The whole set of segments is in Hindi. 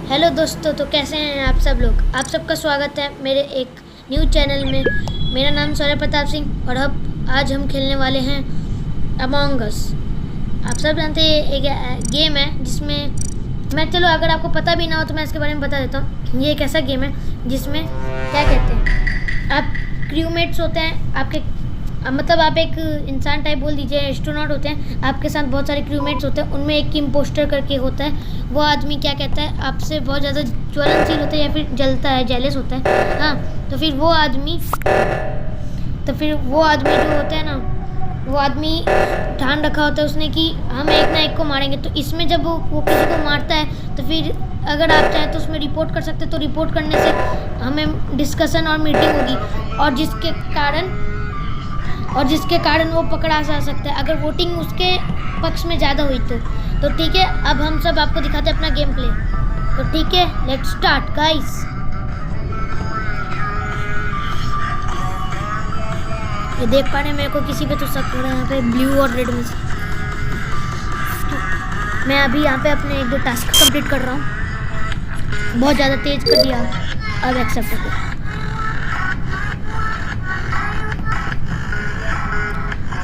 हेलो दोस्तों, तो कैसे हैं आप सब लोग। आप सबका स्वागत है मेरे एक न्यू चैनल में। मेरा नाम सौर्य प्रताप सिंह और अब आज हम खेलने वाले हैं अमॉन्ग अस। आप सब जानते हैं एक गेम है जिसमें चलो अगर आपको पता भी ना हो तो मैं इसके बारे में बता देता हूँ। ये एक ऐसा गेम है जिसमें क्या कहते हैं, आप क्रूमेट्स होते हैं आपके, मतलब आप एक इंसान टाइप बोल दीजिए, एस्ट्रोनॉट होते हैं, आपके साथ बहुत सारे क्रूमेट्स होते हैं। उनमें एक इम्पोस्टर करके होता है। वो आदमी क्या कहता है, आपसे बहुत ज़्यादा ज्वलनशील होता है या फिर जलता है, जेलस होता है। हाँ, तो फिर वो आदमी जो होता है ना, वो आदमी ठान रखा होता है उसने कि हम एक ना एक को मारेंगे। तो इसमें जब वो किसी को मारता है तो फिर अगर आप चाहें तो उसमें रिपोर्ट कर सकते हैं। तो रिपोर्ट करने से हमें डिस्कशन और मीटिंग होगी और जिसके कारण वो पकड़ा जा सकता है अगर वोटिंग उसके पक्ष में ज़्यादा हुई तो ठीक है। अब हम सब आपको दिखाते हैं अपना गेम प्ले। तो ठीक है, लेट्स स्टार्ट गाइस। ये देख पा रहे हैं मेरे को किसी पे तो शक हो रहा है यहाँ पे ब्लू और रेड में से। मैं अभी यहाँ पे अपने 1-2 टास्क कंप्लीट कर रहा हूँ। बहुत ज़्यादा तेज कर दिया, अब एक्सेप्ट कर दो।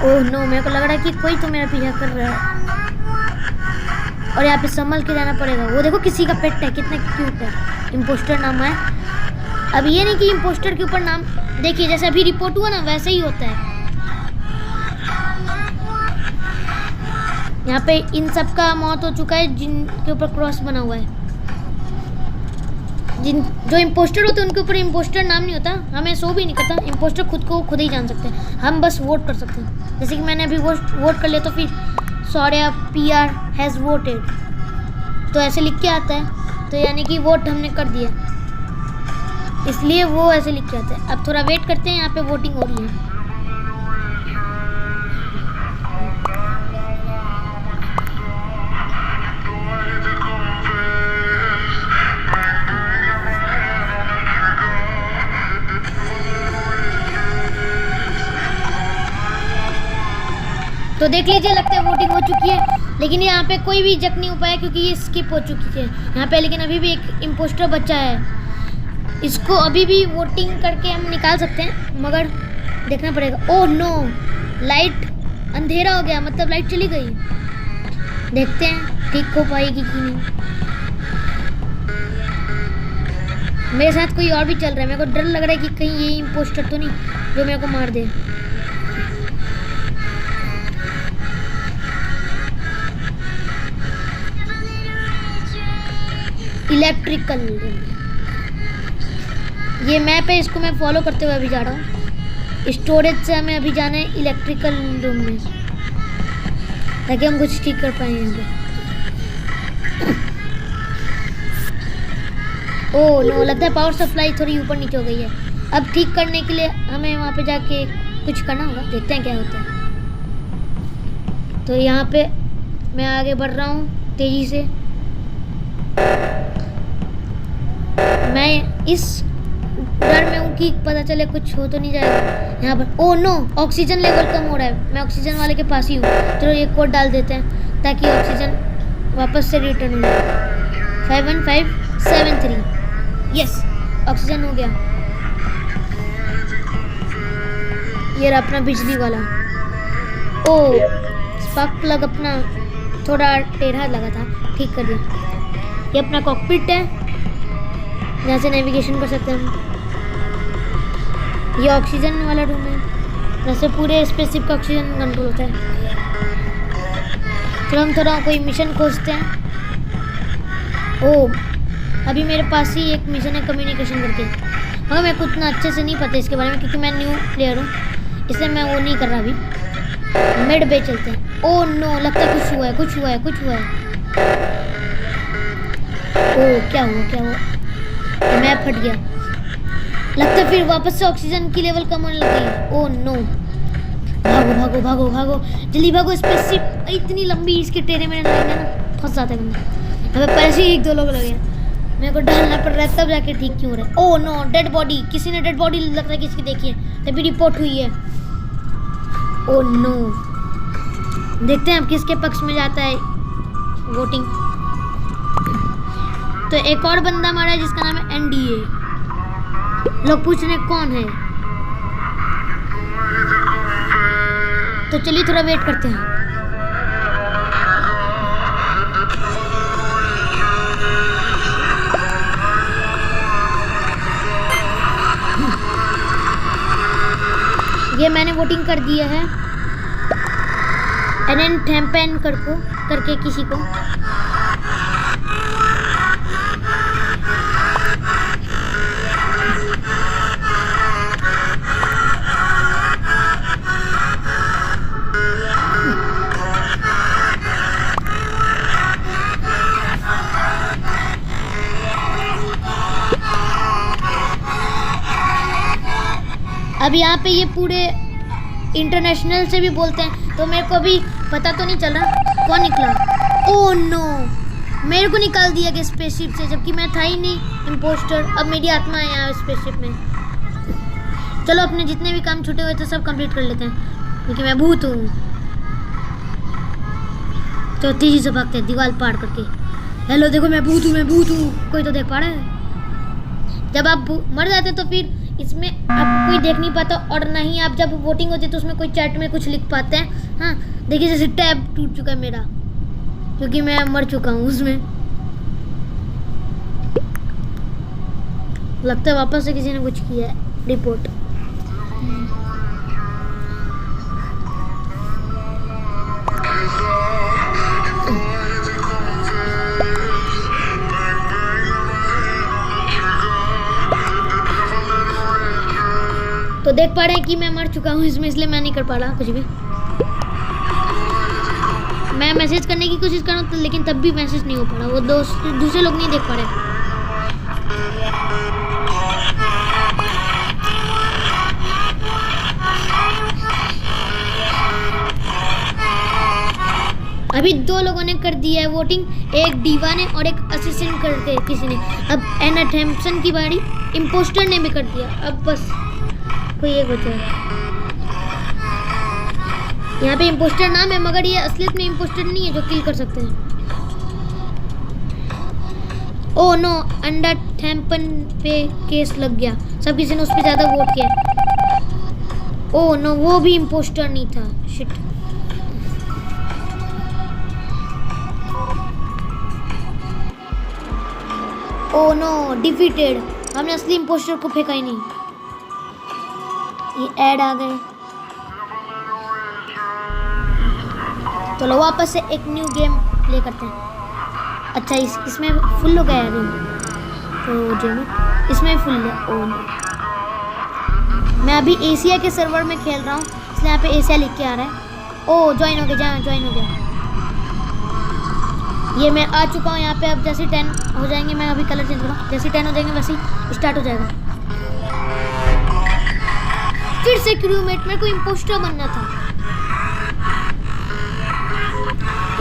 ओह नो, मेरे को लग रहा है कि कोई तो मेरा पीछा कर रहा है और यहाँ पे संभल के जाना पड़ेगा। वो देखो किसी का पेट है, कितना क्यूट है। इम्पोस्टर नाम है। अब ये नहीं कि इम्पोस्टर के ऊपर नाम, देखिए जैसे अभी रिपोर्ट हुआ ना वैसे ही होता है। यहाँ पे इन सब का मौत हो चुका है जिनके ऊपर क्रॉस बना हुआ है। जो इम्पोस्टर होते हैं उनके ऊपर इम्पोस्टर नाम नहीं होता, हमें शो भी नहीं करता। इम्पोस्टर खुद को खुद ही जान सकते हैं, हम बस वोट कर सकते हैं। जैसे कि मैंने अभी वोट कर लिया तो फिर सौर्य PR हैज़ वोटेड, तो ऐसे लिख के आता है। तो यानी कि वोट हमने कर दिया, इसलिए वो ऐसे लिख के आता है। अब थोड़ा वेट करते हैं, यहाँ पे वोटिंग हो रही है। तो देख लीजिए, लगता है वोटिंग हो चुकी है, लेकिन यहाँ पे कोई भी जक नहीं हो पाया क्योंकि ये स्किप हो चुकी है यहाँ पे। लेकिन अभी भी एक इम्पोस्टर बचा है, इसको अभी भी वोटिंग करके हम निकाल सकते हैं, मगर देखना पड़ेगा। ओह नो, लाइट अंधेरा हो गया, मतलब लाइट चली गई। देखते हैं ठीक हो पाएगी कि नहीं। मेरे साथ कोई और भी चल रहा है, मेरे को डर लग रहा है कि कहीं ये इम्पोस्टर तो नहीं जो मेरे को मार दे। इलेक्ट्रिकल ये मैप है, इसको मैं फॉलो करते हुए अभी जा रहा हूँ। स्टोरेज से हमें अभी जाना है इलेक्ट्रिकल रूम में, ताकि हम कुछ ठीक कर पाए यहाँ पे। ओह नो, लगता है पावर सप्लाई थोड़ी ऊपर नीचे हो गई है। अब ठीक करने के लिए हमें वहाँ पे जाके कुछ करना होगा, देखते हैं क्या होता है। तो यहाँ पे मैं आगे बढ़ रहा हूँ तेज़ी से। मैं इस डर में हूँ कि पता चले कुछ हो तो नहीं जाएगा यहाँ पर। ओह नो, ऑक्सीजन लेवल कम हो रहा है। मैं ऑक्सीजन वाले के पास ही हूँ। चलो ये कोड डाल देते हैं ताकि ऑक्सीजन वापस से रिटर्न हो जाए। 51573, यस, ऑक्सीजन हो गया। ये रहा अपना बिजली वाला। ओह, स्पार्क प्लग अपना थोड़ा टेढ़ा लगा था, ठीक कर दिया। ये अपना कॉकपिट है, यहाँ से नेविगेशन कर सकते हैं हम। ये ऑक्सीजन वाला रूम है, जैसे पूरे स्पेसशिप का ऑक्सीजन कंट्रोल होता है। चलो हम थोड़ा कोई मिशन खोजते हैं। ओह, अभी मेरे पास ही एक मिशन है कम्युनिकेशन करके, मगर मेरे को उतना अच्छे से नहीं पता इसके बारे में क्योंकि मैं न्यू प्लेयर हूँ, इसलिए मैं वो नहीं कर रहा अभी। मिड बे चलते हैं। ओह नो, लगता है कुछ हुआ है। ओह, क्या हुआ? मैप फट गया, लगता है। फिर वापस से ऑक्सीजन की लेवल कम होने लगी। ओह नो, भागो जल्दी भागो। स्पेसशिप इतनी लंबी, इसके टेढ़े मेरे लाइन है ना, फंस जाता है बंदा। हमें पहले से ही 1-2 लोग लगे हैं, मेरे को डालना पड़ रहा है तब जाके ठीक क्यों हो रहा है। ओह नो, डेड बॉडी, किसी ने डेड बॉडी लगता है किसकी देखी है, तभी रिपोर्ट हुई है। ओह नो, देखते हैं अब किसके पक्ष में जाता है वोटिंग। तो एक और बंदा मारा है जिसका नाम है NDA। लोग पूछ रहे कौन है, तो चलिए थोड़ा वेट करते हैं। ये मैंने वोटिंग कर दिया है NN थैम्पेन करके किसी को। अब यहाँ पे ये पूरे इंटरनेशनल से भी बोलते हैं, तो मेरे को भी पता तो नहीं चल रहा कौन निकला। ओह नो, मेरे को निकाल दिया गया स्पेसशिप से, जबकि मैं था ही नहीं इम्पोस्टर। अब मेरी आत्मा है यहाँ स्पेसशिप में। चलो अपने जितने भी काम छूटे हुए थे सब कंप्लीट कर लेते हैं, क्योंकि मैं भूत हूँ। तो तेजी से भागते हैं दीवार पार करके। हेलो देखो मैं भूत हूँ, कोई तो देख पा रहा है। जब आप मर जाते तो फिर इसमें आपको कोई देख नहीं पाता, और ना ही आप जब वोटिंग होती है तो उसमें कोई चैट में कुछ लिख पाते हैं। हाँ देखिए जैसे टैब टूट चुका है मेरा, क्योंकि मैं मर चुका हूँ उसमें। लगता है वापस से किसी ने कुछ किया है। रिपोर्ट तो देख पा रहे हैं कि मैं मर चुका हूँ इसमें, इसलिए मैं नहीं कर पा रहा कुछ भी। मैं मैसेज करने की कोशिश कर रहा हूँ लेकिन तब भी मैसेज नहीं हो पा रहा। वो दूसरे लोग नहीं देख पा रहे। अभी 2 लोगों ने कर दिया है वोटिंग, एक डीवा ने और एक असिस्टेंट करके किसी ने। अब एना थॉम्पसन की बारी, इम्पोस्टर ने भी कर दिया। अब बस कोई एक बचा है। यहाँ पे इम्पोस्टर नाम है, मगर ये असलियत में इम्पोस्टर नहीं है जो किल कर सकते हैं। ओह नो, एना थॉम्पसन पे केस लग गया। सब किसी ने उस पर ज़्यादा वोट किया। ओह नो, वो भी इम्पोस्टर नहीं था। शिट। Oh no, defeated. हमने असली इम्पोस्टर को फेंका ही नहीं। ये ऐड आ गए। चलो वापस से एक न्यू गेम प्ले करते हैं। अच्छा इसमें फुल हो गया है रूम, तो जो में इसमें फुल है। ओह मैं अभी एशिया के सर्वर में खेल रहा हूँ, इसलिए यहाँ पे एशिया लिख के आ रहा है। ओह ज्वाइन हो गया, ज्वाइन हो गया। ये मैं आ चुका हूँ यहाँ पे। अब जैसे 10 हो जाएंगे, मैं अभी कलर चेंज करूँ, जैसे 10 हो जाएंगे वैसे ही स्टार्ट हो जाएगा। फिर से क्रूमेट, मेरे को इम्पोस्टर बनना था।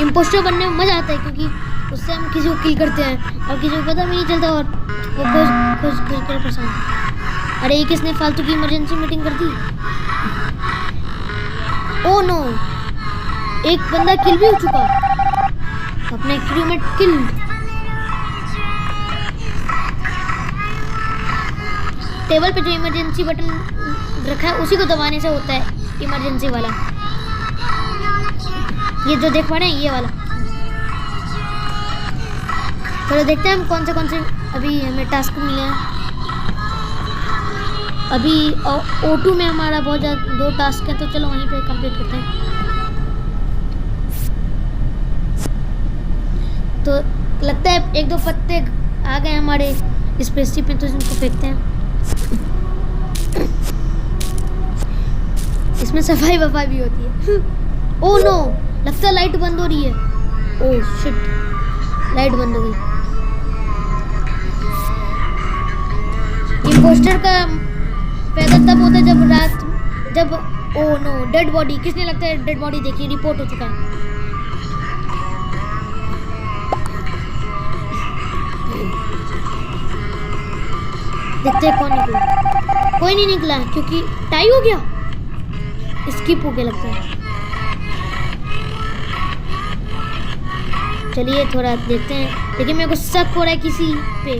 इम्पोस्टर बनने में मज़ा आता है, क्योंकि उससे हम किसी को किल करते हैं और किसी को पता भी नहीं चलता, और वो खोज कर परेशान। अरे ये किसने फालतू की इमरजेंसी मीटिंग कर दी। ओह नो, एक बंदा किल भी हो चुका, अपने क्रूमेट किल्ड। टेबल पे जो इमरजेंसी बटन रखा है उसी को दबाने से होता है इमरजेंसी वाला। ये जो देख पा रहे हैं ये वाला। चलो देखते हैं हम कौन से अभी हमें टास्क मिले हैं। अभी O2 में हमारा बहुत ज़्यादा 2 टास्क हैं, तो चलो वहीं पे कंप्लीट करते हैं। तो लगता है 1-2 पत्ते आ गए हमारे स्पेसशिप में, तो इनको फेंकते हैं। इसमें सफाई वफाई भी होती है। ओह नो, लगता है लाइट बंद हो रही है। ओह शिट, लाइट बंद हो गई। इम्पोस्टर का पैदा तब होता है जब ओह नो, डेड बॉडी। किसने लगता है डेड बॉडी देखी, रिपोर्ट हो चुका है। देखते हैं कौन निकला। कोई नहीं निकला क्योंकि टाई हो गया, स्किप हो गया लगता है। चलिए थोड़ा देखते हैं। लेकिन मेरे को शक हो रहा है किसी पे।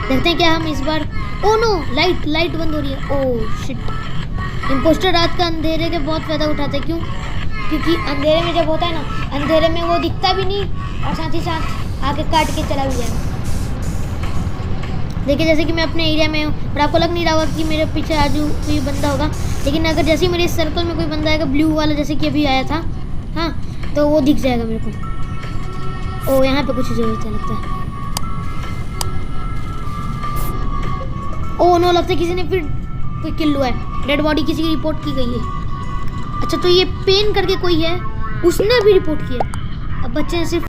देखते हैं क्या हम इस बार। ओ नो, लाइट बंद हो रही है। Oh shit. इम्पोस्टर रात का अंधेरे के बहुत फायदा उठाते हैं। क्यों? क्योंकि अंधेरे में जब होता है ना, अंधेरे में वो दिखता भी नहीं और साथ ही साथ आके काट के चला भी जाएगा। देखिए जैसे कि मैं अपने एरिया में हूँ और आपको लग नहीं रहा होगा कि मेरे पीछे आजू कोई बंदा होगा, लेकिन अगर जैसे ही मेरे इस सर्कल में कोई बंदा आएगा ब्लू वाला, जैसे कि अभी आया था, हाँ, तो वो दिख जाएगा मेरे को। ओ यहाँ पे कुछ जरूरत है लगता है। ओ नो, लगता है किसी ने फिर कोई किल हुआ है। डेड बॉडी किसी की रिपोर्ट की गई है। अच्छा तो ये पेन करके कोई है, उसने भी रिपोर्ट किया। अब बच्चे सिर्फ